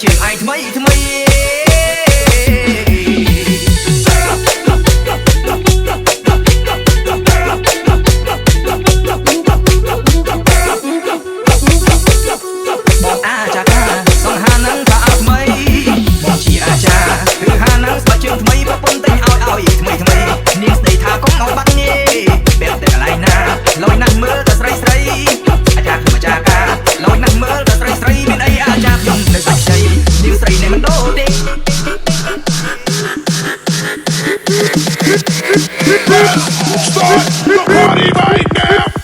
ជាងឯងថ្មីថ្មីបងអាចារ្យសង្ហានឹងថាថ្មីជាអាចារ្យគឺហានឹងស្បែកជើងថ្មីប្រពន្ធតែងឲ្យថ្មីថ្មីនាងស្ដីថាកុំឲ្យបាត់ងាយបែបតែកន្លែងណាលយណាស់មើលតែស្រីស្រីអាចារ្យខ្ញុំអាចារ្យការលយណាស់មើលតែស្រីស្រីមានអីអាចារ្យខ្ញុំនៅសាច់ជ័យនាងស្រីនេះមិនដូរទេStart the party right now.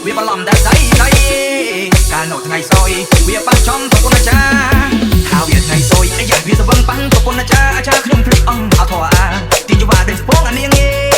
វាបឡំតែស្អីស្អីកាលនៅថ្ងៃសោយវាប៉ះចំប្រពន្ធអាចារ្យថាវាថ្ងៃសោយអាយ៉ាវាសវឹងប៉ាន់ប្រពន្ធអាចារ្យខ្ញុំភ្លេចអង្គអត់ធរអាទីយូរបានដូចស្ពងអានាង